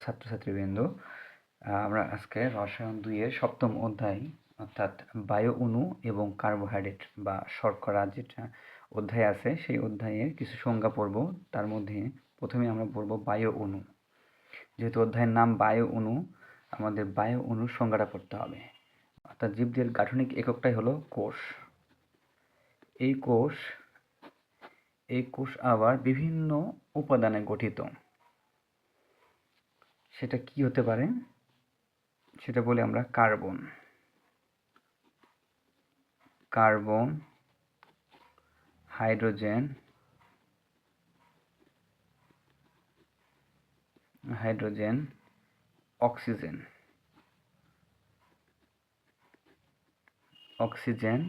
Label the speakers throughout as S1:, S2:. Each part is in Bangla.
S1: ছাত্রছাত্রীবৃন্দ, আমরা আজকে রসায়ন 2-এর 7ম অধ্যায় অর্থাৎ বায়ু অণু এবং কার্বোহাইড্রেট বা শর্করা যেটা অধ্যায় আছে সেই অধ্যায়ের কিছু সংজ্ঞা পড়ব। তার মধ্যে প্রথমে আমরা পড়ব বায়ু অণু। যেহেতু অধ্যায়ের নাম বায়ু অণু, আমাদের বায়ু অণুর সংজ্ঞাটা পড়তে হবে। অর্থাৎ জীবদেহের গাঠনিক এককটাই হলো কোষ। এই কোষ আবার বিভিন্ন উপাদানে গঠিত। সেটা কি হতে পারে সেটা বলি আমরা carbon, hydrogen, oxygen,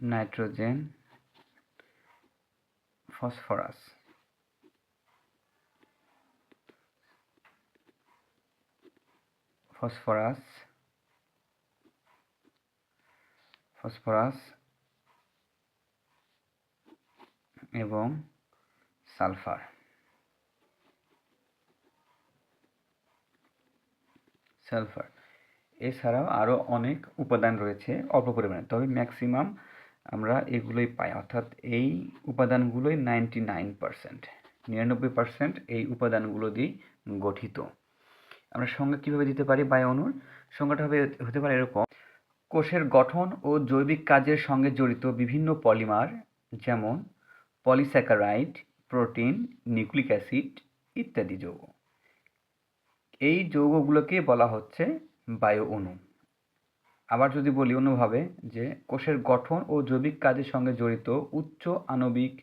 S1: nitrogen, phosphorus, এবং সালফার। এছাড়াও আরও অনেক উপাদান রয়েছে অল্প পরিমাণে, তবে ম্যাক্সিমাম আমরা এগুলোই পাই। অর্থাৎ এই উপাদানগুলোই 99% এই উপাদানগুলো দিয়ে গঠিত। আমরা সংজ্ঞা কীভাবে দিতে পারি বায়ু অণুর? সংজ্ঞাটা হতে পারে এরকম: কোষের গঠন ও জৈবিক কাজের সঙ্গে জড়িত বিভিন্ন পলিমার, যেমন পলিস্যাকারাইড, প্রোটিন, নিউক্লিক অ্যাসিড ইত্যাদি যৌগ। এই যৌগগুলোকে বলা হচ্ছে বায়ু অণু। আবার যদি বলি অন্যভাবে, যে কোষের গঠন ও জৈবিক কাজের সঙ্গে জড়িত উচ্চ আণবিক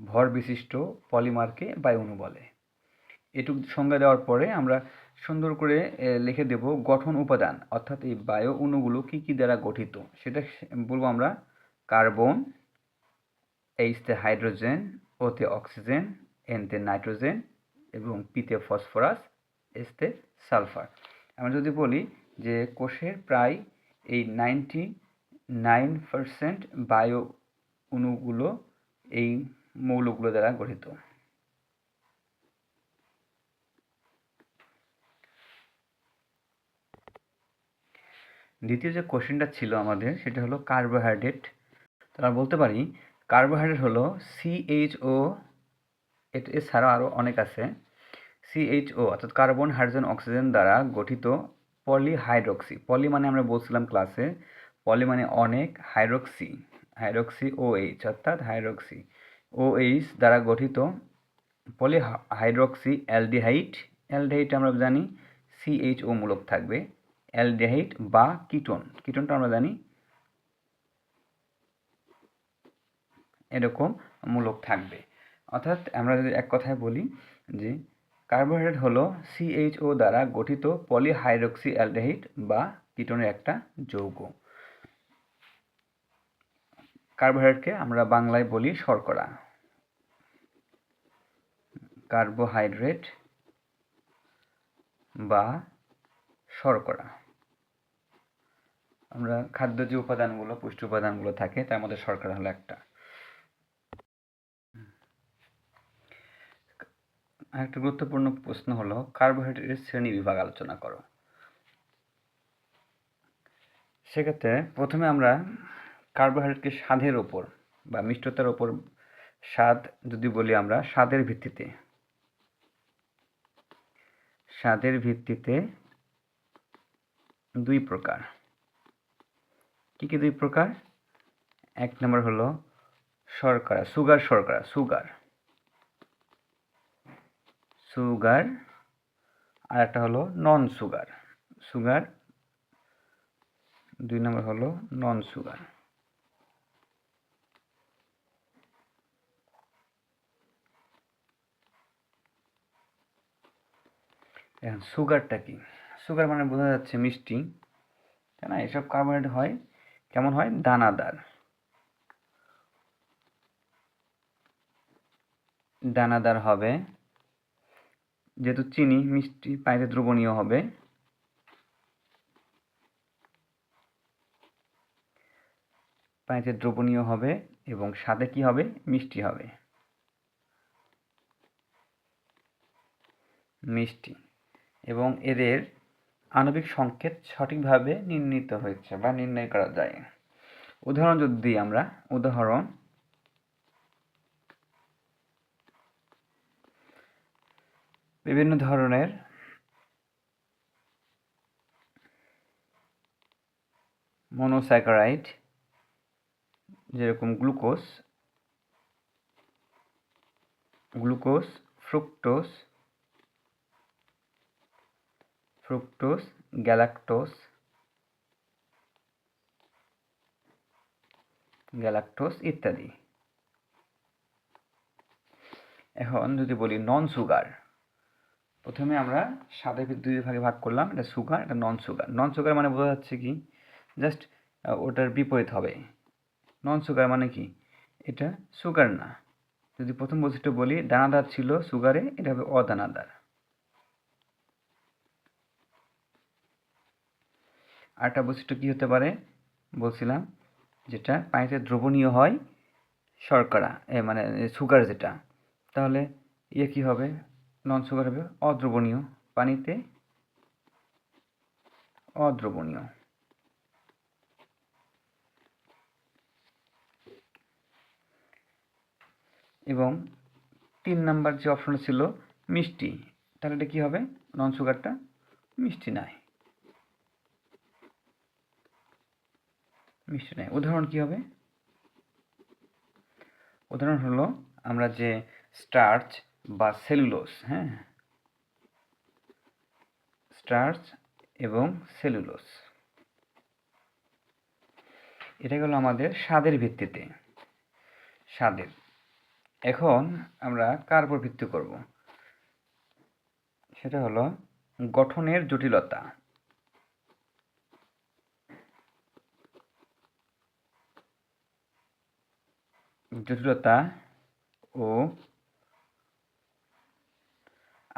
S1: ভর বিশিষ্ট পলিমারকে বায়ু অণু বলে। এটুকু সংজ্ঞা দেওয়ার পরে আমরা সুন্দর করে লিখে দেব গঠন উপাদান, অর্থাৎ এই বায়ু অণুগুলো কী কী দ্বারা গঠিত সেটা বলবো আমরা: কার্বন, এইচতে হাইড্রোজেন, ওতে অক্সিজেন, এনতে নাইট্রোজেন এবং পিতে ফসফরাস, এসতে সালফার। আমরা যদি বলি যে কোষের প্রায় এই 99% বায়ু অণুগুলো এই মৌলগুলো দ্বারা গঠিত। দ্বিতীয় যে কোশ্চেনটা ছিল আমাদের, সেটা হলো কার্বোহাইড্রেট। তারা বলতে পারি কার্বোহাইড্রেট হলো CHO, এছাড়াও আরও অনেক আছে। CHO অর্থাৎ কার্বন, হাইড্রোজেন, অক্সিজেন দ্বারা গঠিত পলিহাইড্রক্সি। পলি মানে আমরা বলছিলাম ক্লাসে, পলি মানে অনেক, হাইড্রক্সি OH অর্থাৎ হাইড্রক্সি OH দ্বারা গঠিত পলিহাইড্রক্সি অ্যালডিহাইড। আমরা জানি CHO মূলক থাকবে। অ্যালডিহাইড বা কিটোনটা আমরা জানি এরকম মূলক থাকবে। অর্থাৎ আমরা যদি এক কথায় বলি যে কার্বোহাইড্রেট হলো CHO দ্বারা গঠিত পলিহাইড্রক্সি অ্যালডিহাইড বা কিটোনের একটা যৌগ। কার্বোহাইড্রেটকে আমরা বাংলায় বলি শর্করা। কার্বোহাইড্রেট বা শর্করা, আমরা খাদ্য যে উপাদানগুলো, পুষ্টি উপাদানগুলো থাকে তার মধ্যে শর্করা হলো একটা। আরেকটা গুরুত্বপূর্ণ প্রশ্ন হলো কার্বোহাইড্রেটের শ্রেণী বিভাগ আলোচনা করো। সেক্ষেত্রে প্রথমে আমরা কার্বোহাইড্রেটকে স্বাদের ওপর বা মিষ্টতার ওপর স্বাদ যদি বলি, আমরা স্বাদের ভিত্তিতে দুই প্রকার। কি কি দুই প্রকার? এক নম্বর হলো শর্করা, সুগার, আর একটা হলো নন সুগার। দুই নম্বর হলো নন সুগার। এখন সুগারটা কি? সুগার মানে বোঝা যাচ্ছে মিষ্টি, তাই না? এসব কার্বোহাইড্রেট হয় কেমন হয়? দানাদার হবে, যেহেতু চিনি মিষ্টি, পানিতে দ্রবণীয় হবে। এবং স্বাদে কি হবে? মিষ্টি হবে। মিষ্টি, এবং এদের আণবিক সংকেত সঠিকভাবে নির্ণীত হয়েছে বা নির্ণয় করা যায়। উদাহরণ যদি দিই আমরা, উদাহরণ বিভিন্ন ধরনের মনোস্যাকারাইড, যেরকম গ্লুকোজ, ফ্রুক্টোজ, গ্যালাক্টোজ ইত্যাদি। এখন যদি বলি নন সুগার, প্রথমে আমরা সাদা দুই ভাগে ভাগ করলাম, এটা সুগার, এটা নন সুগার। নন সুগার মানে বোঝা যাচ্ছে কি, জাস্ট ওটার বিপরীত হবে। নন সুগার মানে কি, এটা সুগার না। যদি প্রথম বৈশিষ্ট্য বলি দানাদার ছিল সুগারে, এটা হবে অদানাদার। আরেকটা বৈশিষ্ট্য কি হতে পারে বলছিলাম, যেটা পানিতে দ্রবণীয় হয় শর্করা, মানে সুগার যেটা, তাহলে কি হবে, নন সুগার হবে অদ্রবণীয়, পানিতে অদ্রবণীয়। এবং 3 নাম্বার যে অপশন ছিল মিষ্টি, তাহলে এটা কি হবে, নন সুগারটা মিষ্টি নয়। উদাহরণ কি হবে, উদাহরণ হলো আমরা যে স্টার্চ বা সেলুলোজ, স্টার্চ এবং সেলুলোজ, এটা হলো আমাদের স্বাদের ভিত্তিতে, স্বাদের। এখন আমরা কার উপর ভিত্তি করব, সেটা হলো গঠনের জটিলতা। ও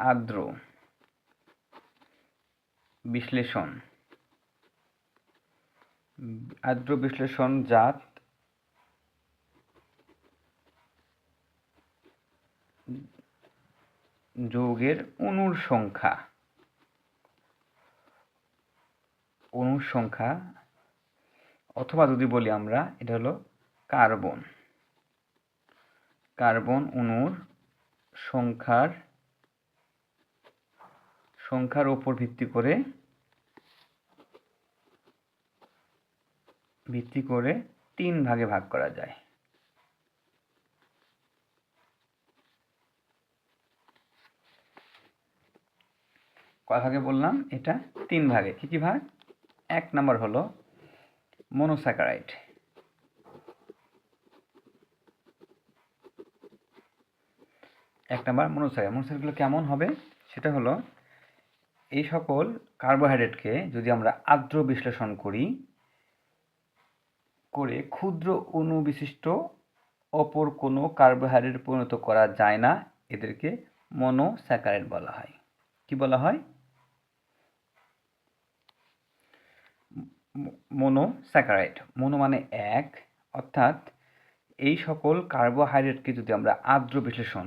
S1: আর্দ্র বিশ্লেষণ জাত যৌগের অণুর সংখ্যা, অথবা যদি বলি আমরা, এটা হলো কার্বন অণুর সংখ্যার উপর ভিত্তি করে 3 ভাগে ভাগ করা যায়। কয় ভাগে বললাম, এটা 3 ভাগে। কি কি ভাগ? 1 নাম্বার হলো মনোস্যাকারাইড, মনোস্যাকারাইডগুলো কেমন হবে, সেটা হলো এই সকল কার্বোহাইড্রেটকে যদি আমরা আর্দ্র বিশ্লেষণ করে ক্ষুদ্র অণু বিশিষ্ট অপর কোনো কার্বোহাইড্রেট পরিণত করা যায় না, এদেরকে মনোস্যাকারাইড বলা হয়। কি বলা হয়? মনোস্যাকারাইড। মনো মানে এক, অর্থাৎ এই সকল কার্বোহাইড্রেটকে যদি আমরা আর্দ্র বিশ্লেষণ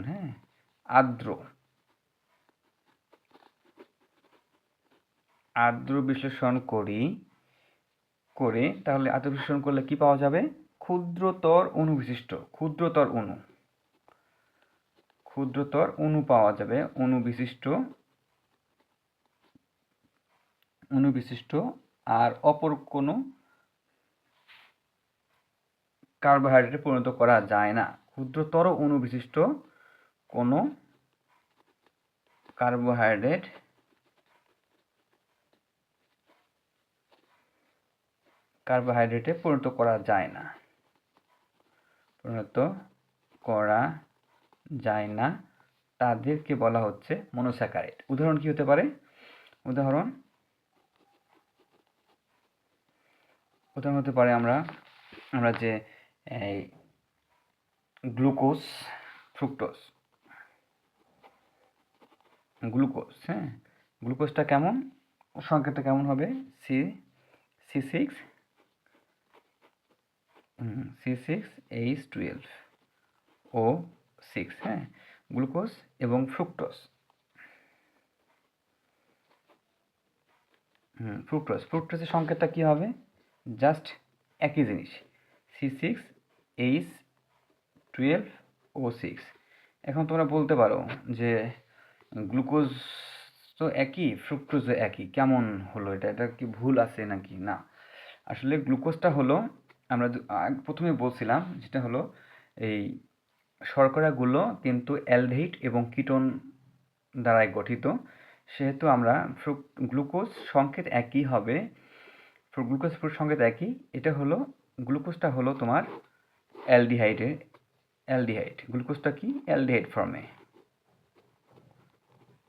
S1: করে তাহলে আর্দ্র বিশ্লেষণ করলে কি পাওয়া যাবে? ক্ষুদ্রতর অণু পাওয়া যাবে, অণু বিশিষ্ট আর অপর কোনো কার্বোহাইড্রেটে পরিণত করা যায় না। ক্ষুদ্রতর অণু বিশিষ্ট কোনো কার্বোহাইড্রেটে পরিণত করা যায় না, তাদেরকে বলা হচ্ছে মনোস্যাকারাইড। উদাহরণ কি হতে পারে? উদাহরণ হতে পারে আমরা যে গ্লুকোজ, ফ্রুক্টোজ, গ্লুকোজটা কেমন, সংকেতটা কেমন হবে? C6H12O6, গ্লুকোজ এবং ফ্রুক্টোজ। ফ্রুক্টোজের সংকেতটা কী হবে? জাস্ট একই জিনিস, C6H12O6। এখন তোমরা বলতে পারো যে গ্লুকোজ তো একই, ফ্রুক্টোজও একই, কেমন হলো এটা? এটা কি ভুল আছে নাকি? না, আসলে গ্লুকোজটা হলো, আমরা প্রথমে বলছিলাম যেটা হলো এই শর্করাগুলো কিন্তু অ্যালডিহাইড এবং কিটোন দ্বারাই গঠিত, সেহেতু আমরা গ্লুকোজ সংকেত একই হবে, গ্লুকোজ সংকেত একই। এটা হলো, গ্লুকোজটা হলো তোমার অ্যালডিহাইড। গ্লুকোজটা কি? অ্যালডিহাইড ফর্মে,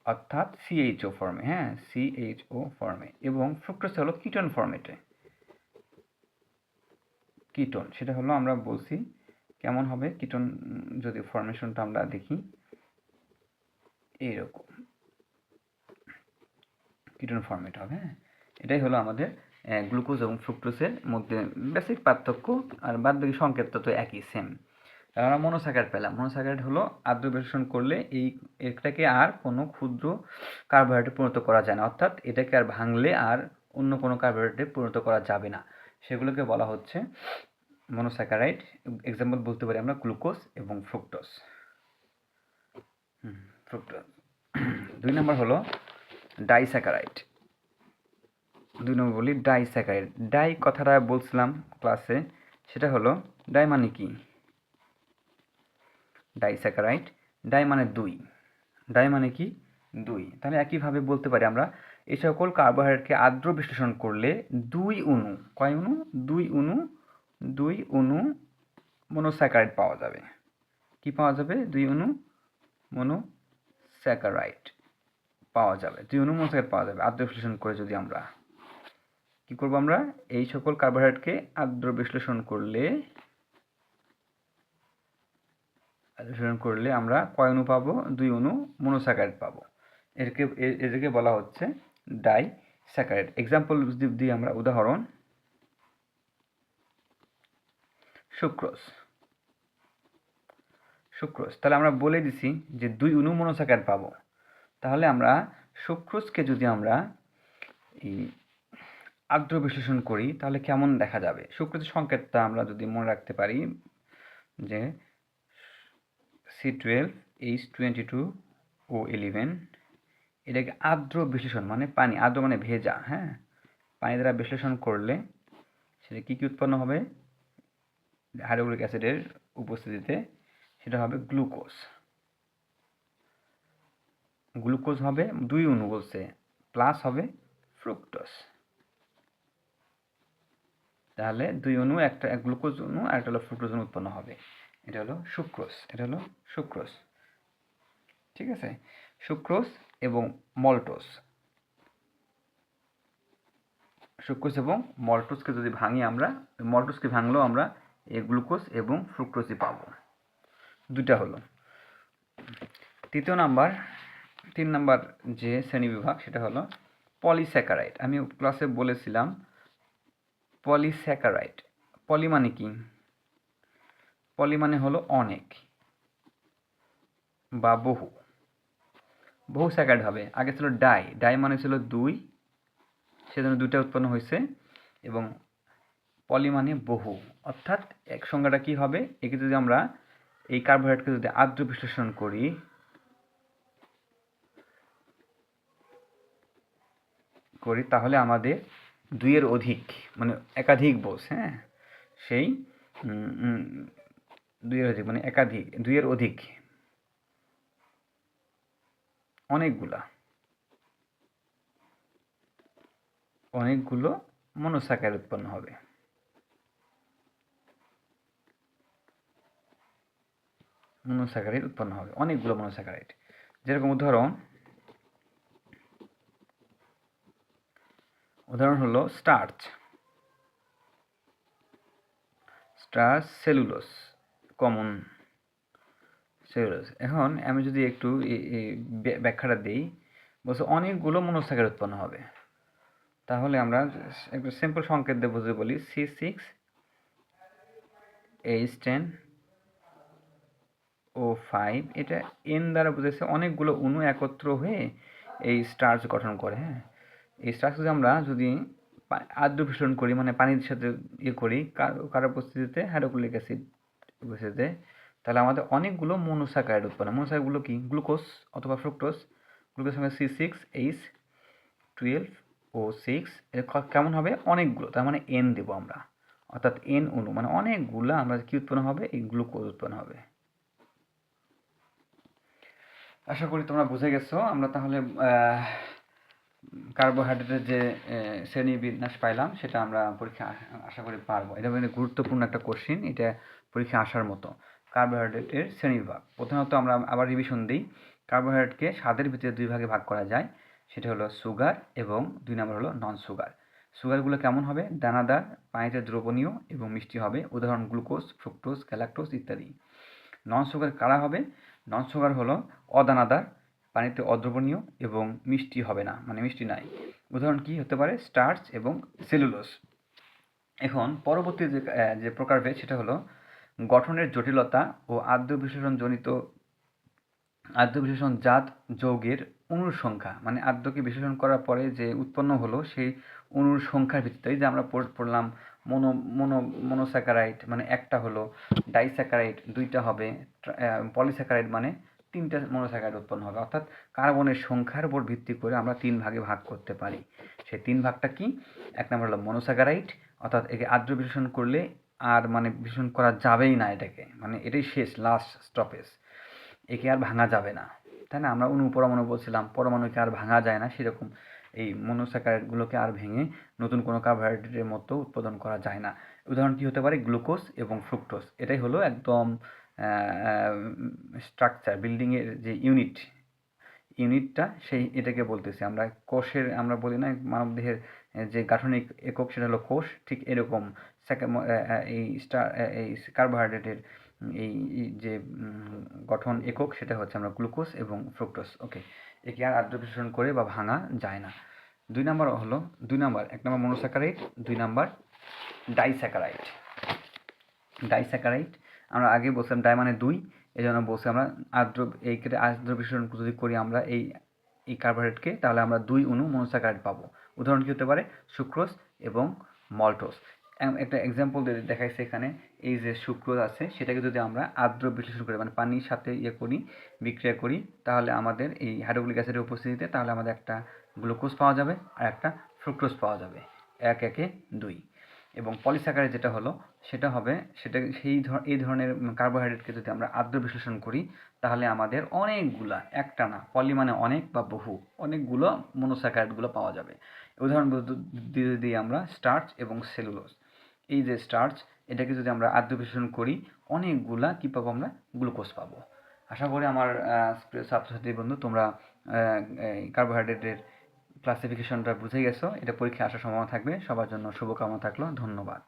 S1: অর্থাৎ সিএইচও ফর্মে, হ্যাঁ, সিএইচও ফর্মে। এবং ফ্রুক্টোজ হলো কিটোন ফর্মেটে, কিটোন, সেটা হলো আমরা বলছি কেমন হবে কিটোন, যদি ফরমেশনটা আমরা দেখি এইরকম কিটোন ফর্মেট হবে, হ্যাঁ। এটাই হলো আমাদের গ্লুকোজ এবং ফ্রুক্টোজের মধ্যে বেসিক পার্থক্য, আর বাদ বাকি সংকেতটা তো একই, সেম। আমরা মনোস্যাকারাইড পেলাম। মনোস্যাকারাইড হলো আদ্র বিশ্লেষণ করলে এটাকে আর কোনো ক্ষুদ্র কার্বোহাইড্রেটে পরিণত করা যায় না, অর্থাৎ এটাকে আর ভাঙলে আর অন্য কোনো কার্বোহাইড্রেটে পরিণত করা যাবে না, সেগুলোকে বলা হচ্ছে মনোস্যাকারাইড। এক্সাম্পল বলতে পারি আমরা গ্লুকোজ এবং ফ্রুক্টোজ। ফ্রুক্টোজ। 2 নম্বর হলো ডাইস্যাকারাইড। 2 নম্বর বলি ডাইস্যাকারাইড। ডাই কথাটা বলছিলাম ক্লাসে, সেটা হলো ডাই মানে কি? ডাইস্যাকারাইড, ডাই মানে 2, ডাই মানে কি? 2। তাহলে একইভাবে বলতে পারি আমরা এই সকল কার্বোহাইড্রেটকে আদ্র বিশ্লেষণ করলে 2 অণু, কয় অণু? 2 অণু মনোস্যাকারাইড পাওয়া যাবে। কি পাওয়া যাবে? 2 অণু মনোস্যাকারাইড পাওয়া যাবে। 2 অণু মনোস্যাকারাইড পাওয়া যাবে আদ্র বিশ্লেষণ করে। যদি আমরা কি করব, আমরা এই সকল কার্বোহাইড্রেটকে আদ্র বিশ্লেষণ করলে আমরা কয় অণু পাবো? 2 অণু মনোস্যাকারাইড পাবো। এদেরকে বলা হচ্ছে ডাইস্যাকারাইড। এক্সাম্পল দিই আমরা, উদাহরণ সুক্রোজ। তাহলে আমরা বলে দিছি যে 2 অণু মনোস্যাকারাইড পাবো। তাহলে আমরা সুক্রোজকে যদি আমরা এই আদ্র বিশ্লেষণ করি তাহলে কেমন দেখা যাবে? সুক্রোজের সংকেতটা আমরা যদি মনে রাখতে পারি যে C12H22O11, এটাকে আর্দ্র বিশ্লেষণ মানে পানি, আর্দ্র মানে ভেজা, হ্যাঁ, পানি দ্বারা বিশ্লেষণ করলে সেটা কী কী উৎপন্ন হবে? হাইড্রোক্লোরিক অ্যাসিডের উপস্থিতিতে সেটা হবে গ্লুকোজ। গ্লুকোজ হবে 2 অণু বলছে, প্লাস হবে ফ্রুক্টোজ। তাহলে 2 অণু, একটা গ্লুকোজ অণু আর একটা হলো ফ্রুক্টোজ অণু উৎপন্ন হবে। এটা হলো সুক্রোজ। ঠিক আছে, সুক্রোজ এবং মল্টোজ। সুক্রোজ এবং মল্টোজকে যদি ভাঙি আমরা, মল্টোজকে ভাঙলেও আমরা এই গ্লুকোজ এবং ফ্রুক্টোজই পাবো। 2টা হলো। 3 নাম্বার যে শ্রেণীবিভাগ সেটা হলো পলিস্যাকারাইড। আমি ক্লাসে বলেছিলাম পলিস্যাকারাইড। পলি মানে কি? পলি মানে হলো অনেক বা বহু স্যাকারাইড হবে। আগে ছিল ডাই মানে ছিল 2, সেজন্য 2টা উৎপন্ন হয়েছে, এবং পলি মানে বহু, অর্থাৎ এক সংখ্যাটা কি হবে? একে যদি আমরা এই কার্বোহাইড্রেটকে যদি আদ্র বিশ্লেষণ করি তাহলে আমাদের 2 এর অধিক, মানে একাধিক বোঝ, হ্যাঁ, সেই 2 এর অধিক মানে একাধিক, 2 এর অধিক, অনেকগুলো মনোস্যাকারাইড উৎপন্ন হবে। অনেকগুলো মনোস্যাকারাইড। যেরকম উদাহরণ হলো স্টার্চ, সেলুলোজ, কমন সেলুলোজ। এখন আমি যদি একটু ব্যাখ্যাটা দিই, বলছে অনেকগুলো মনোস্যাকারাইড উৎপন্ন হবে। তাহলে আমরা একটু সিম্পল সংকেত দিয়ে বুঝে বলি, C6H10O5, এটা N দ্বারা বুঝেছে অনেকগুলো অণু একত্র হয়ে এই স্টার্চ গঠন করে, হ্যাঁ। এই স্টার্চকে আমরা যদি আদ্র বিশ্লেষণ করি, মানে পানির সাথে করি কার উপস্থিতিতে, হাইড্রোক্লোরিক অ্যাসিড উপস্থিতিতে, তাহলে আমাদের অনেকগুলো মনোস্যাকারাইড উৎপন্ন। মনোস্যাকারাইডগুলো কি? গ্লুকোজ অথবা ফ্রুক্টোজ। গ্লুকোজের সঙ্গে C6H12O6 কেমন হবে? অনেকগুলো, তার মানে N দেব আমরা, অর্থাৎ N অণু, মানে অনেকগুলো আমরা কি উৎপন্ন হবে? এই গ্লুকোজ উৎপন্ন হবে। আশা করি তোমরা বুঝে গেছো। আমরা তাহলে কার্বোহাইড্রেটের যে শ্রেণীবিন্যাস পাইলাম সেটা আমরা পরীক্ষা আশা করি পারবো। এটা মানে গুরুত্বপূর্ণ একটা কোশ্চিন, এটা পরীক্ষা আসার মতো। কার্বোহাইড্রেটের শ্রেণীবিভাগ, প্রথমত আমরা আবার রিভিশন দিই। কার্বোহাইড্রেটকে স্বাদের ভিতরে দুই ভাগে ভাগ করা যায়, সেটা হলো সুগার এবং 2 নম্বর হলো নন সুগার। সুগারগুলো কেমন হবে? দানাদার, পানিতে দ্রবণীয় এবং মিষ্টি হবে, উদাহরণ গ্লুকোজ, ফ্রুক্টোজ, গ্যালাক্টোজ ইত্যাদি। নন সুগার কারা হবে? নন সুগার হলো অদানাদার, পানিতে অদ্রবণীয় এবং মিষ্টি হবে না, মানে মিষ্টি নাই। উদাহরণ কি হতে পারে? স্টার্চ এবং সেলুলোজ। এখন পরবর্তী যে প্রকারভেদ সেটা হলো গঠনের জটিলতা ও আদ্র বিশ্লেষণজাত যৌগের অণুর সংখ্যা, মানে আদ্রকে বিশ্লেষণ করার পরে যে উৎপন্ন হলো সেই অণুর সংখ্যার ভিত্তিতে। এই যে আমরা পড়লাম মনোস্যাকারাইড মানে একটা হলো, ডাইস্যাকারাইড দুইটা হবে, পলিস্যাকারাইড মানে 3টা মনোস্যাকারাইড উৎপন্ন হবে। অর্থাৎ কার্বনের সংখ্যার উপর ভিত্তি করে আমরা 3 ভাগে ভাগ করতে পারি। সেই 3 ভাগটা কি? 1 নম্বর হলো মনোস্যাকারাইড, অর্থাৎ একে আদ্র বিশ্লেষণ করলে আর মানে বিশ্লেষণ করা যাবেই না এটাকে, মানে এটাই শেষ, লাস্ট স্টপেজ, একে আর ভাঙা যাবে না, তাই না? আমরা পরমাণু বলছিলাম, পরমাণুকে আর ভাঙা যায় না, সেরকম এই মনোস্যাকারাইডগুলোকে আর ভেঙে নতুন কোনো কার্বোহাইড্রেটের মতো উৎপাদন করা যায় না। উদাহরণ কি হতে পারে? গ্লুকোজ এবং ফ্রুক্টোজ। এটাই হলো একদম স্ট্রাকচার, বিল্ডিংয়ের যে ইউনিটটা, সেই এটাকে বলতেছি আমরা। কোষের আমরা বলি না মানবদেহের যে গাঠনিক একক সেটা হলো কোষ, ঠিক এরকম এই কার্বোহাইড্রেটের এই যে গঠন একক সেটা হচ্ছে আমরা গ্লুকোজ এবং ফ্রুক্টোজ। ওকে, একে আর আদ্র বিশ্লেষণ করে বা ভাঙা যায় না। 2 নম্বর হলো 1 নম্বর মনোস্যাকারাইড, 2 নম্বর ডাইস্যাকারাইড। আমরা আগে বলছিলাম ডাই মানে 2, এই জন্য বলছি আমরা আদ্র বিশ্লেষণ যদি করি আমরা এই কার্বোহাইড্রেটকে, তাহলে আমরা 2 অণু মনোস্যাকারাইড পাবো। উদাহরণ কী হতে পারে? সুক্রোজ এবং মল্টোজ। একটা এক্সাম্পল দেখাইছে এখানে। এই যে সুক্রোজ আছে সেটাকে যদি আমরা আদ্র বিশ্লেষণ করি, মানে পানির সাথে বিক্রিয়া করি, তাহলে আমাদের এই হাইড্রোক্লোরিক অ্যাসিডের উপস্থিতিতে তাহলে আমাদের একটা গ্লুকোজ পাওয়া যাবে আর একটা ফ্রুক্টোজ পাওয়া যাবে, 1 1 2। এবং পলিস্যাকারাইড যেটা হলো সেটা হবে, এই ধরনের কার্বোহাইড্রেটকে যদি আমরা আদ্র বিশ্লেষণ করি তাহলে আমাদের অনেকগুলা, একটা না, পলি মানে অনেক বা বহু, অনেকগুলো মনোস্যাকারাইডগুলো পাওয়া যাবে। উদাহরণ যদি আমরা স্টার্চ এবং সেলুলোজ, এই যে স্টার্চ, এটাকে যদি আমরা আদ্র বিশ্লেষণ করি অনেকগুলা কী পাবো? আমরা গ্লুকোজ পাবো। আশা করি আমার প্রিয় ছাত্রছাত্রী বন্ধু তোমরা কার্বোহাইড্রেটের ক্লাসিফিকেশনটা বুঝে গেছো। এটা পরীক্ষায় আসার সম্ভাবনা থাকবে। সবার জন্য শুভকামনা থাকলো। ধন্যবাদ।